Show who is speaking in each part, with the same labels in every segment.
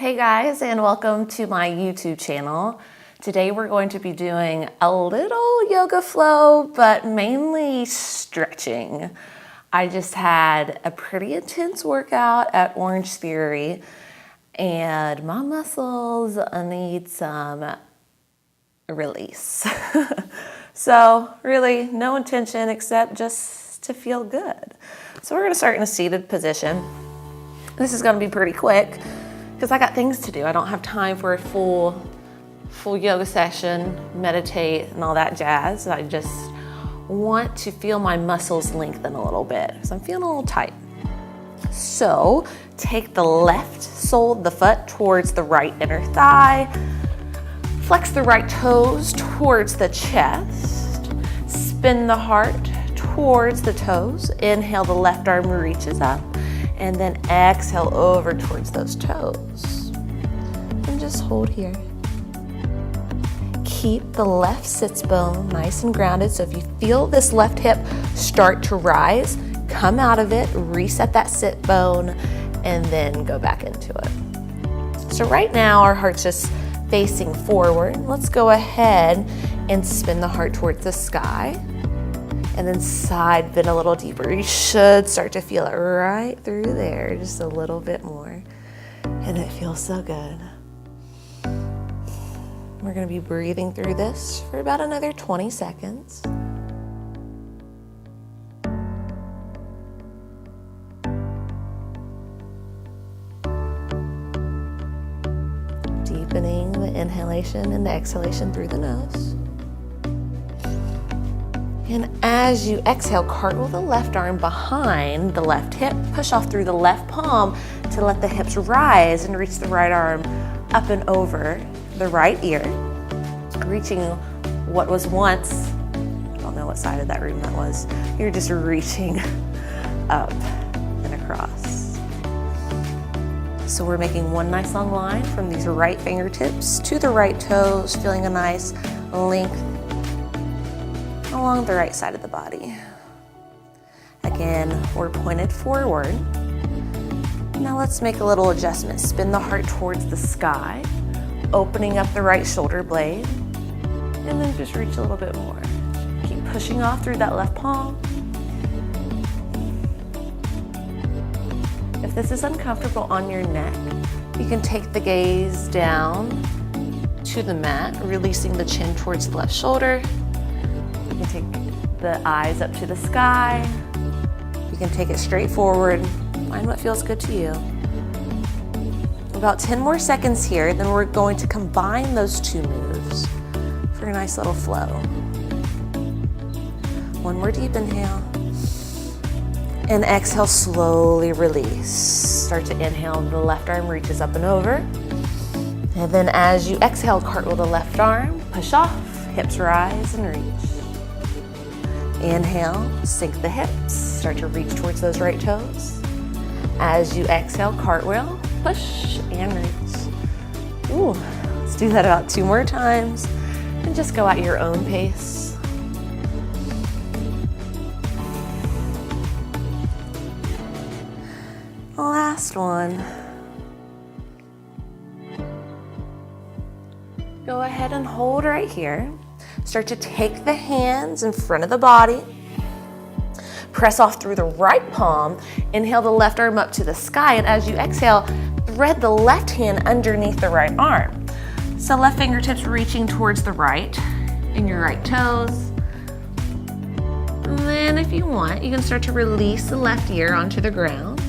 Speaker 1: Hey guys, and welcome to my YouTube channel. Today we're going to be doing a little yoga flow, but mainly stretching. I just had a pretty intense workout at Orange Theory, and my muscles need some release. So really no intention except just to feel good. So we're gonna start in a seated position. This is gonna be pretty quick because I got things to do. I don't have time for a full yoga session, meditate and all that jazz. I just want to feel my muscles lengthen a little bit because I'm feeling a little tight. So take the left sole of the foot towards the right inner thigh. Flex the right toes towards the chest. Spin the heart towards the toes. Inhale, the left arm reaches up. And then exhale over towards those toes. And just hold here. Keep the left sits bone nice and grounded. So if you feel this left hip start to rise, come out of it, reset that sit bone, and then go back into it. So right now our heart's just facing forward. Let's go ahead and spin the heart towards the sky. And then side bend a little deeper. You should start to feel it right through there, just a little bit more. And it feels so good. We're gonna be breathing through this for about another 20 seconds. Deepening the inhalation and the exhalation through the nose. And as you exhale, cartwheel the left arm behind the left hip. Push off through the left palm to let the hips rise and reach the right arm up and over the right ear. Reaching what was once, I don't know what side of that room that was. You're just reaching up and across. So we're making one nice long line from these right fingertips to the right toes, feeling a nice length along the right side of the body. Again, we're pointed forward. Now let's make a little adjustment. Spin the heart towards the sky, opening up the right shoulder blade, and then just reach a little bit more. Keep pushing off through that left palm. If this is uncomfortable on your neck, you can take the gaze down to the mat, releasing the chin towards the left shoulder. You can take the eyes up to the sky. You can take it straight forward. Find what feels good to you. About 10 more seconds here, then we're going to combine those two moves for a nice little flow. One more deep inhale. And exhale, slowly release. Start to inhale, the left arm reaches up and over. And then as you exhale, cartwheel the left arm, push off, hips rise and reach. Inhale, sink the hips, start to reach towards those right toes. As you exhale, cartwheel, push and reach. Ooh, let's do that about 2 more times and just go at your own pace. Last one. Go ahead and hold right here. Start to take the hands in front of the body. Press off through the right palm. Inhale the left arm up to the sky. And as you exhale, thread the left hand underneath the right arm. So left fingertips reaching towards the right and your right toes. And then if you want, you can start to release the left ear onto the ground.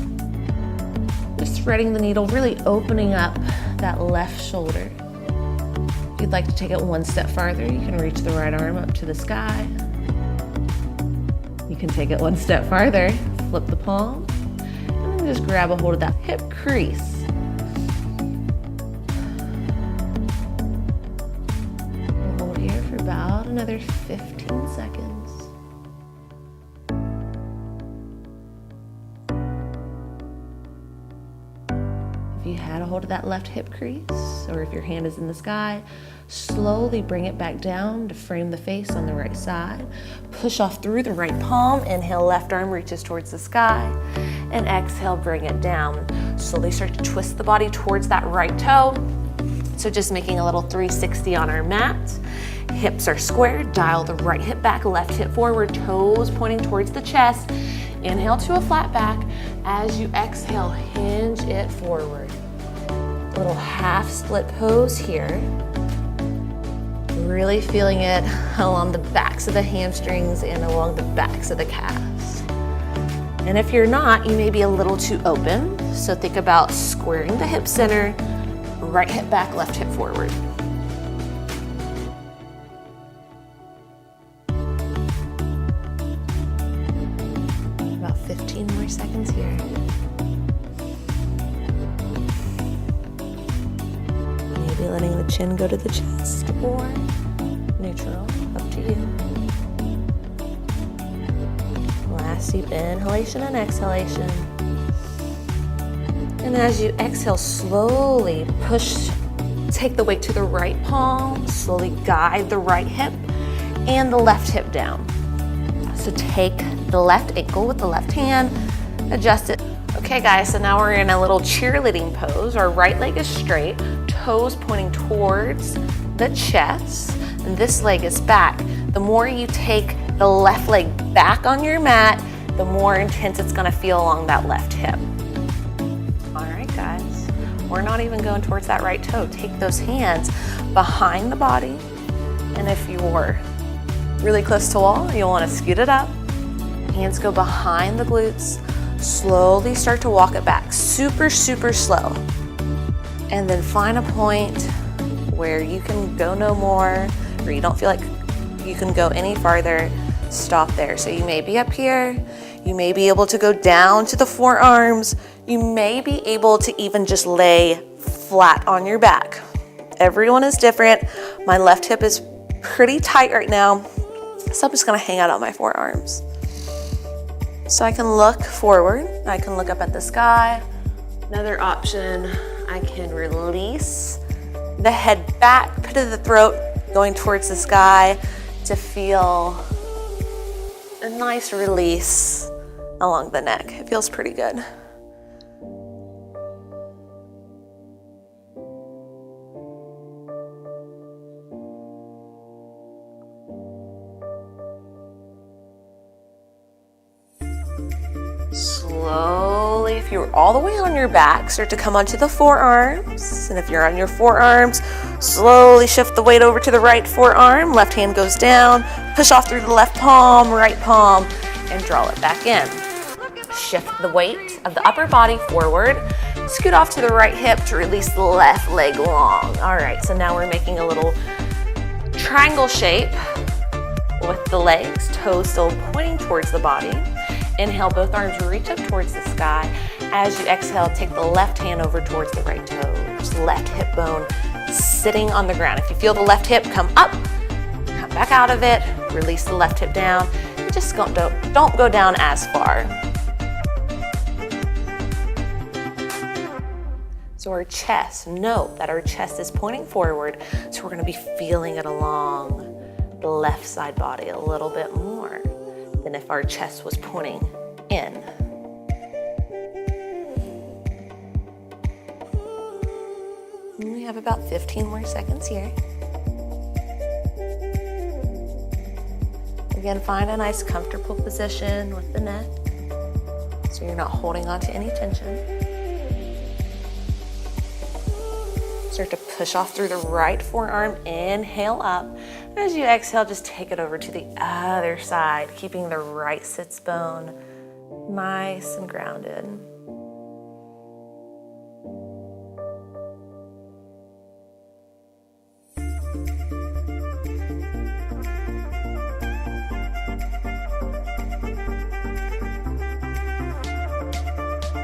Speaker 1: Just threading the needle, really opening up that left shoulder. If you'd like to take it one step farther, you can reach the right arm up to the sky. You can take it one step farther, flip the palm, and then just grab a hold of that hip crease. We'll hold here for about another 15 seconds. If you had a hold of that left hip crease, or if your hand is in the sky, slowly bring it back down to frame the face on the right side. Push off through the right palm. Inhale, left arm reaches towards the sky. And exhale, bring it down. Slowly start to twist the body towards that right toe. So just making a little 360 on our mat. Hips are square, dial the right hip back, left hip forward, toes pointing towards the chest. Inhale to a flat back. As you exhale, hinge it forward. A little half split pose here. Really feeling it along the backs of the hamstrings and along the backs of the calves. And if you're not, you may be a little too open. So think about squaring the hip center, right hip back, left hip forward. About 15 more seconds here. Maybe letting the chin go to the chest or neutral, up to you. Last deep inhalation and exhalation. And as you exhale, slowly take the weight to the right palm, slowly guide the right hip and the left hip down. So take the left ankle with the left hand, adjust it. Okay guys, so now we're in a little cheerleading pose. Our right leg is straight, toes pointing towards the chest, and this leg is back. The more you take the left leg back on your mat, the more intense it's gonna feel along that left hip. All right guys, we're not even going towards that right toe. Take those hands behind the body, and if you're really close to wall, you'll wanna scoot it up. Hands go behind the glutes. Slowly start to walk it back, super, super slow. And then find a point where you can go no more, or you don't feel like you can go any farther, stop there. So you may be up here, you may be able to go down to the forearms, you may be able to even just lay flat on your back. Everyone is different. My left hip is pretty tight right now, so I'm just gonna hang out on my forearms. So I can look forward, I can look up at the sky. Another option, I can release the head back, pit of the throat going towards the sky to feel a nice release along the neck. It feels pretty good. Slowly, if you're all the way on your back, start to come onto the forearms. And if you're on your forearms, slowly shift the weight over to the right forearm. Left hand goes down, push off through the left palm, right palm, and draw it back in. Shift the weight of the upper body forward. Scoot off to the right hip to release the left leg long. All right, so now we're making a little triangle shape with the legs, toes still pointing towards the body. Inhale, both arms reach up towards the sky. As you exhale, take the left hand over towards the right toes. Left hip bone sitting on the ground. If you feel the left hip come up, come back out of it, release the left hip down, and just don't go down as far. So our chest, note that our chest is pointing forward, so we're gonna be feeling it along the left side body a little bit more than if our chest was pointing in. And we have about 15 more seconds here. Again, find a nice comfortable position with the neck so you're not holding on to any tension. Start to push off through the right forearm, inhale up. As you exhale, just take it over to the other side, keeping the right sits bone nice and grounded.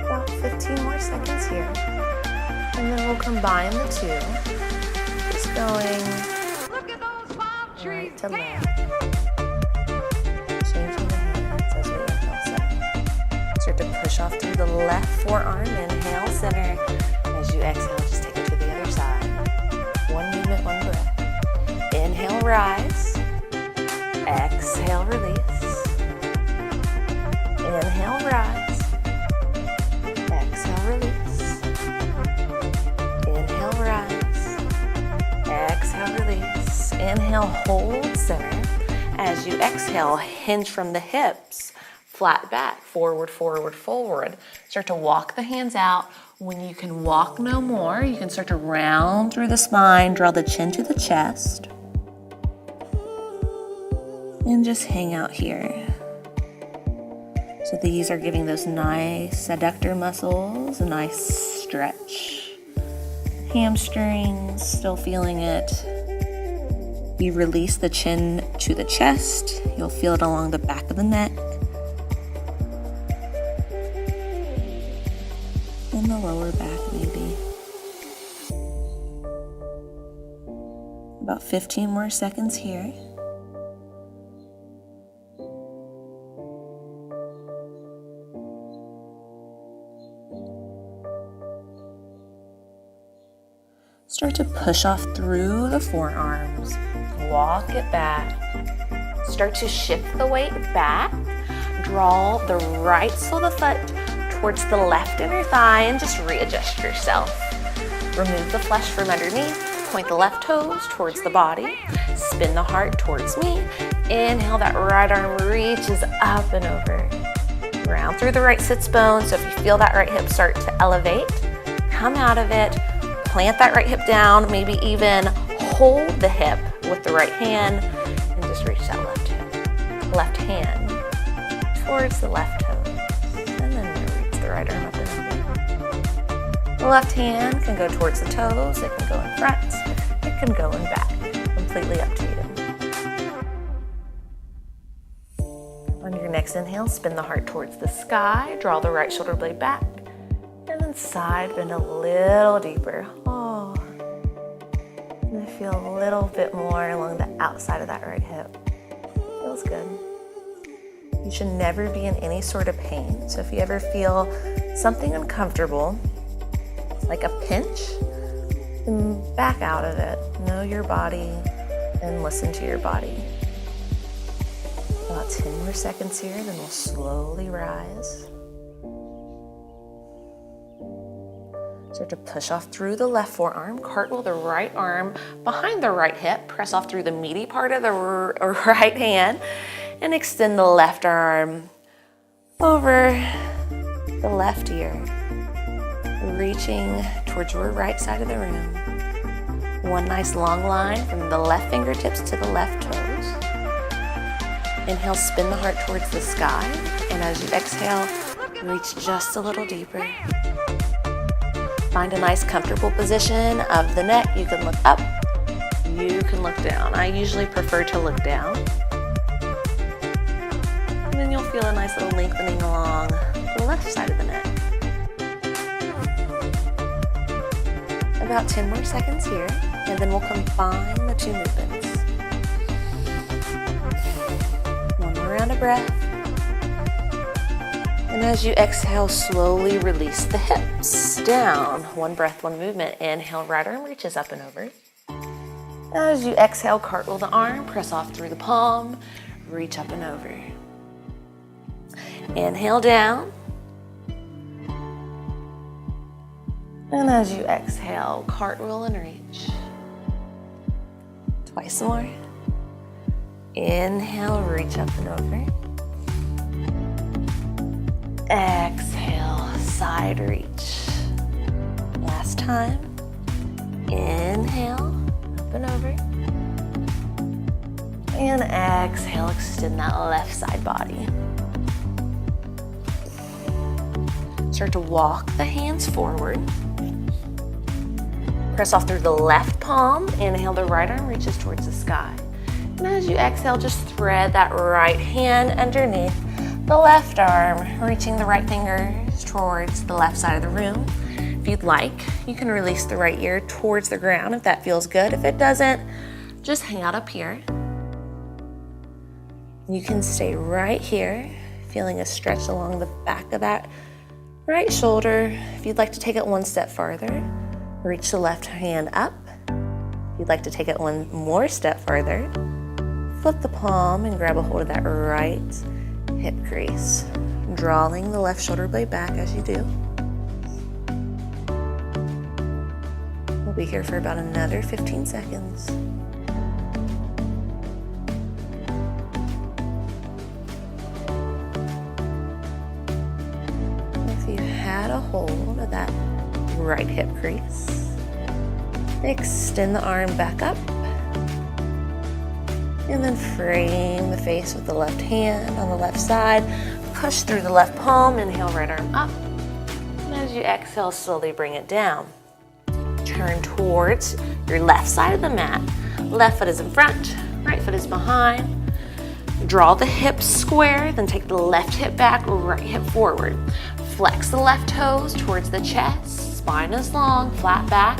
Speaker 1: About 15 more seconds here. And then we'll combine the two. Just going right to left. Changing the hands as we inhale center. Start to push off through the left forearm. Inhale center. As as you exhale, just take it to the other side. One movement, one breath. Inhale, rise. Exhale, release. Inhale, rise. Exhale, release. Inhale, rise. Exhale, release. Inhale, hold center. As you exhale, hinge from the hips, flat back, forward, forward, forward. Start to walk the hands out. When you can walk no more, you can start to round through the spine, draw the chin to the chest, and just hang out here. So these are giving those nice adductor muscles a nice stretch. Hamstrings, still feeling it. You release the chin to the chest. You'll feel it along the back of the neck. And the lower back maybe. About 15 more seconds here. Start to push off through the forearms. Walk it back. Start to shift the weight back. Draw the right sole of the foot towards the left inner thigh and just readjust yourself. Remove the flesh from underneath. Point the left toes towards the body. Spin the heart towards me. Inhale, that right arm reaches up and over. Round through the right sits bone. So if you feel that right hip start to elevate, come out of it. Plant that right hip down, maybe even hold the hip with the right hand and just reach that left hand towards the left toe. And then reach the right arm up and over. The left hand can go towards the toes, it can go in front, it can go in back, completely up to you. On your next inhale, spin the heart towards the sky, draw the right shoulder blade back, and then side bend a little deeper. Oh, and I feel a little bit more along the outside of that right hip. Feels good. You should never be in any sort of pain. So if you ever feel something uncomfortable, like a pinch, then back out of it. Know your body and listen to your body. About 10 more seconds here, then we'll slowly rise. Start to push off through the left forearm, cartwheel the right arm behind the right hip, press off through the meaty part of the right hand, and extend the left arm over the left ear, reaching towards your right side of the room. One nice long line from the left fingertips to the left toes. Inhale, spin the heart towards the sky, and as you exhale, reach just a little deeper. Find a nice comfortable position of the neck. You can look up, you can look down. I usually prefer to look down. And then you'll feel a nice little lengthening along the left side of the neck. About 10 more seconds here, and then we'll combine the two movements. One more round of breath. And as you exhale, slowly release the hips down. One breath, one movement. Inhale, right arm reaches up and over. As you exhale, cartwheel the arm, press off through the palm, reach up and over. Inhale down. And as you exhale, cartwheel and reach. Twice more. Inhale, reach up and over. Exhale, side reach. Last time. Inhale, up and over. And exhale, extend that left side body. Start to walk the hands forward. Press off through the left palm. Inhale, the right arm reaches towards the sky. And as you exhale, just thread that right hand underneath the left arm, reaching the right fingers towards the left side of the room. If you'd like, you can release the right ear towards the ground if that feels good. If it doesn't, just hang out up here. You can stay right here, feeling a stretch along the back of that Right shoulder, if you'd like to take it one step farther, reach the left hand up. If you'd like to take it one more step farther, flip the palm and grab a hold of that right hip crease, drawing the left shoulder blade back as you do. We'll be here for about another 15 seconds. If you had a hold of that right hip crease, extend the arm back up, and then frame the face with the left hand on the left side. Push through the left palm, inhale, right arm up. And as you exhale, slowly bring it down. Turn towards your left side of the mat. Left foot is in front, right foot is behind. Draw the hips square, then take the left hip back, right hip forward. Flex the left toes towards the chest, spine is long, flat back.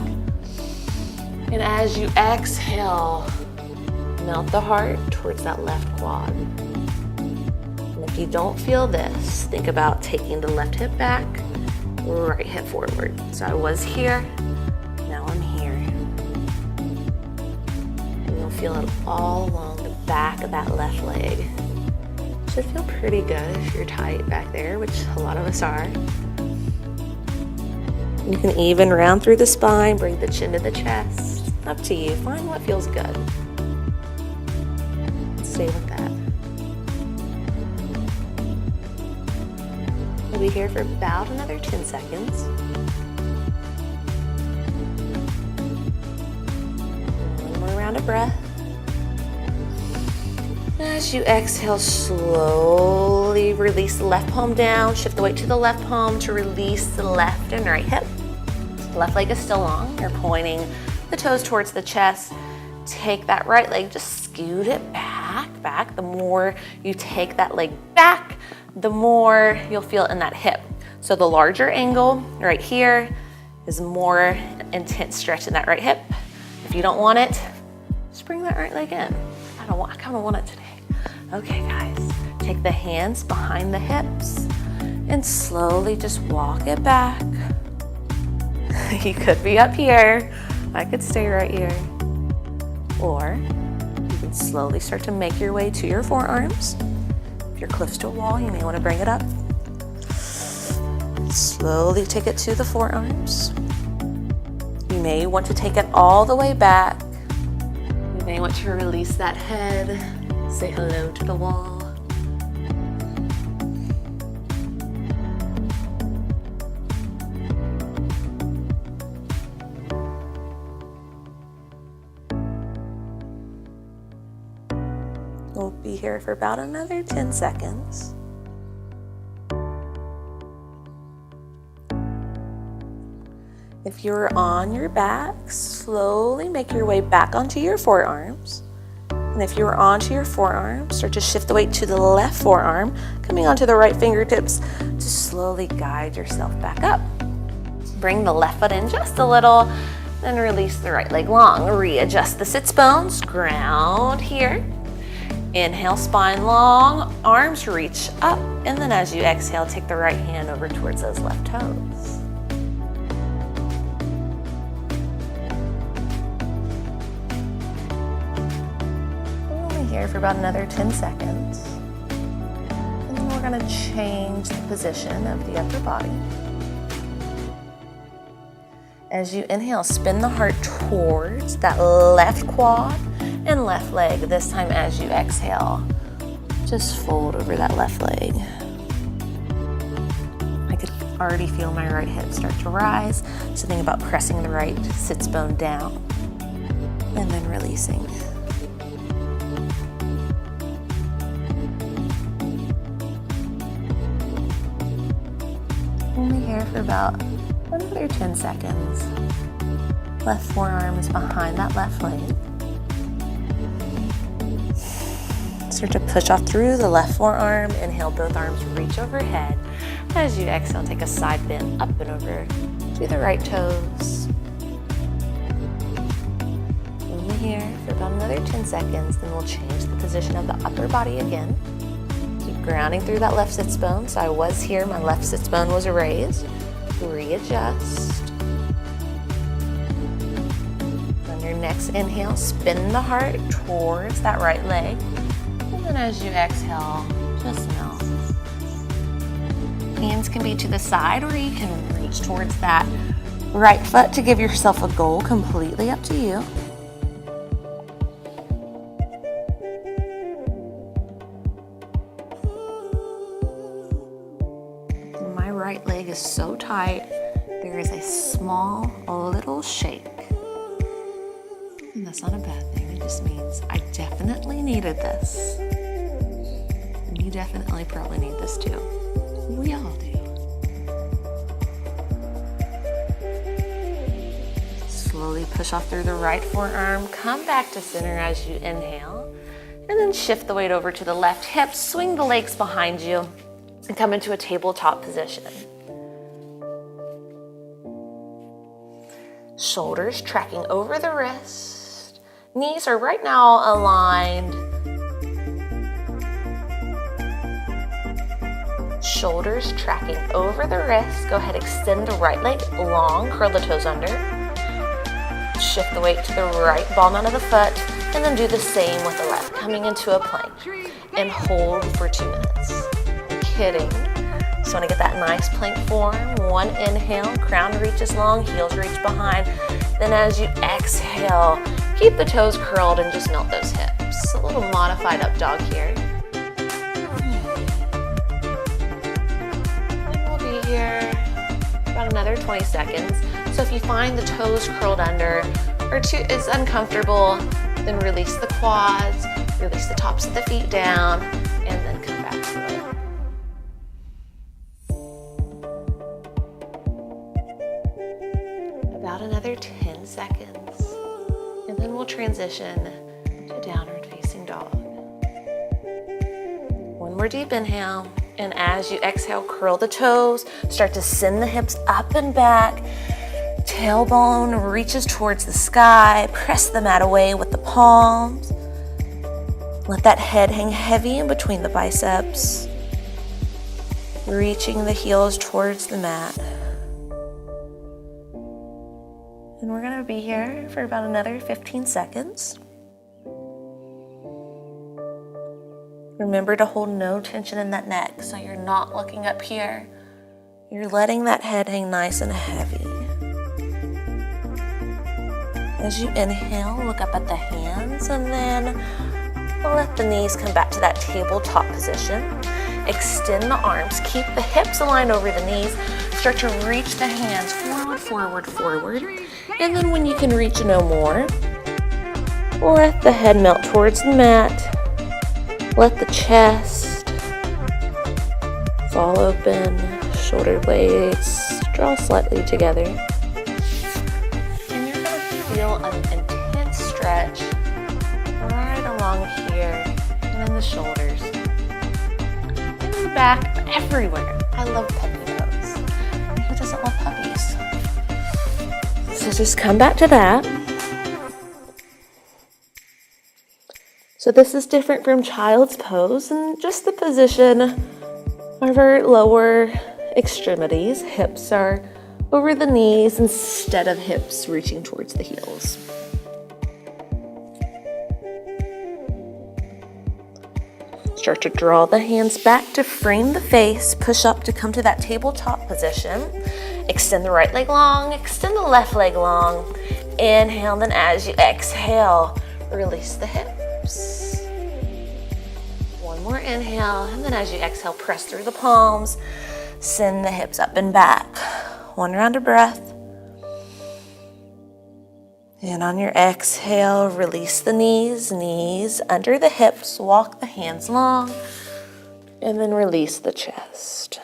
Speaker 1: And as you exhale, melt the heart towards that left quad. And if you don't feel this, think about taking the left hip back, right hip forward. So I was here, now I'm here. And you'll feel it all along the back of that left leg. Should feel pretty good if you're tight back there, which a lot of us are. You can even round through the spine, bring the chin to the chest. Up to you, find what feels good. Stay with that. We'll be here for about another 10 seconds. One more round of breath. As you exhale, slowly release the left palm down. Shift the weight to the left palm to release the left and right hip. Left leg is still long. You're pointing the toes towards the chest. Take that right leg, just scoot it back. The more you take that leg back, the more you'll feel it in that hip. So the larger angle right here is more intense stretch in that right hip. If you don't want it, just bring that right leg in. I kind of want it today. Okay, guys, take the hands behind the hips and slowly just walk it back. You could be up here. I could stay right here. Or you can slowly start to make your way to your forearms. If you're close to a wall, you may want to bring it up. Slowly take it to the forearms. You may want to take it all the way back. You may want to release that head. Say hello to the wall. We'll be here for about another 10 seconds. If you're on your back, slowly make your way back onto your forearms. And if you're onto your forearms, start to shift the weight to the left forearm, coming onto the right fingertips to slowly guide yourself back up. Bring the left foot in just a little, then release the right leg long. Readjust the sits bones, ground here. Inhale, spine long, arms reach up, and then as you exhale, take the right hand over towards those left toes. We're only here for about another 10 seconds. And then we're going to change the position of the upper body. As you inhale, spin the heart towards that left quad and left leg. This time as you exhale, just fold over that left leg. I could already feel my right hip start to rise. So think about pressing the right sits bone down and then releasing. Only here for about another 10 seconds. Left forearm is behind that left leg. Start to push off through the left forearm. Inhale, both arms reach overhead. As you exhale, take a side bend up and over to the right toes. Only here for about another 10 seconds, then we'll change the position of the upper body again. Keep grounding through that left sits bone. So I was here, my left sits bone was raised. Readjust. On your next inhale, spin the heart towards that right leg. And then as you exhale, just melt. Hands can be to the side, or you can reach towards that right foot to give yourself a goal, completely up to you. My right leg is so tight, there is a small, little shake. And that's not a bad thing, it just means I definitely needed this. And you definitely probably need this too. We all do. Slowly push off through the right forearm, come back to center as you inhale, and then shift the weight over to the left hip, swing the legs behind you, and come into a tabletop position. Shoulders tracking over the wrist. Knees are right now aligned. Shoulders tracking over the wrist. Go ahead, extend the right leg long, curl the toes under. Shift the weight to the right ball mound of the foot, and then do the same with the left, coming into a plank. And hold for 2 minutes. Kidding. Just want to get that nice plank form. One inhale, crown reaches long, heels reach behind. Then as you exhale, keep the toes curled and just melt those hips. A little modified up dog here. Here, about another 20 seconds. So if you find the toes curled under or is uncomfortable, then release the quads, release the tops of the feet down, and then come back to it. About another 10 seconds, and then we'll transition to downward facing dog. One more deep inhale. And as you exhale, curl the toes, start to send the hips up and back. Tailbone reaches towards the sky. Press the mat away with the palms. Let that head hang heavy in between the biceps. Reaching the heels towards the mat. And we're gonna be here for about another 15 seconds. Remember to hold no tension in that neck, so you're not looking up here. You're letting that head hang nice and heavy. As you inhale, look up at the hands, and then let the knees come back to that tabletop position. Extend the arms, keep the hips aligned over the knees. Start to reach the hands forward, forward, forward. And then when you can reach no more, let the head melt towards the mat. Let the chest fall open, shoulder blades draw slightly together. And you're going to feel an intense stretch right along here and in the shoulders. And in the back, everywhere. I love puppy nose. Who doesn't love puppies? So just come back to that. So this is different from child's pose, and just the position of our lower extremities. Hips are over the knees instead of hips reaching towards the heels. Start to draw the hands back to frame the face. Push up to come to that tabletop position. Extend the right leg long, extend the left leg long. Inhale, then as you exhale, release the hips. One more inhale, and then as you exhale, press through the palms, send the hips up and back. One round of breath. And on your exhale, release the knees under the hips, walk the hands long, and then release the chest.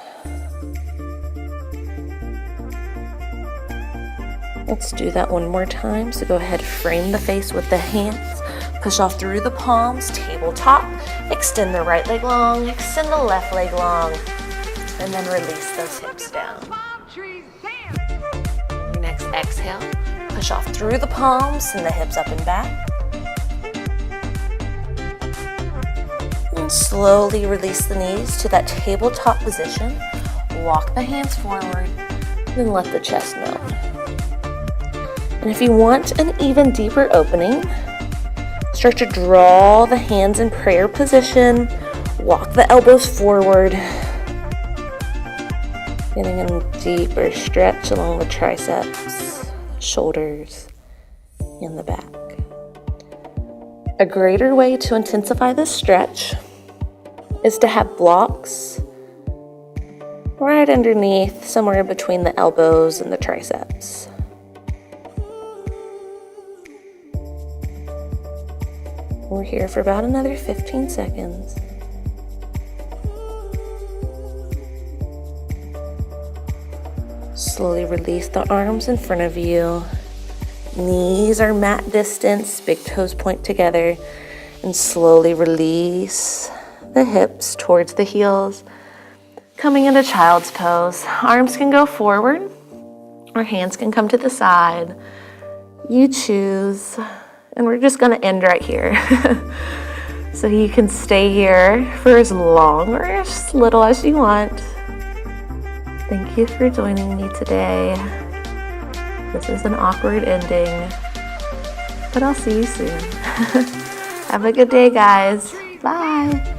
Speaker 1: Let's do that one more time. So go ahead, frame the face with the hands. Push off through the palms, tabletop. Extend the right leg long, extend the left leg long, and then release those hips down. Your next exhale, push off through the palms, send the hips up and back. And slowly release the knees to that tabletop position. Walk the hands forward, then let the chest melt. And if you want an even deeper opening, start to draw the hands in prayer position. Walk the elbows forward. Getting a deeper stretch along the triceps, shoulders, and the back. A greater way to intensify this stretch is to have blocks right underneath, somewhere between the elbows and the triceps. We're here for about another 15 seconds. Slowly release the arms in front of you. Knees are mat distance, big toes point together, and slowly release the hips towards the heels. Coming into child's pose. Arms can go forward or hands can come to the side. You choose. And we're just gonna end right here. So you can stay here for as long or as little as you want. Thank you for joining me today. This is an awkward ending, but I'll see you soon. Have a good day, guys. Bye.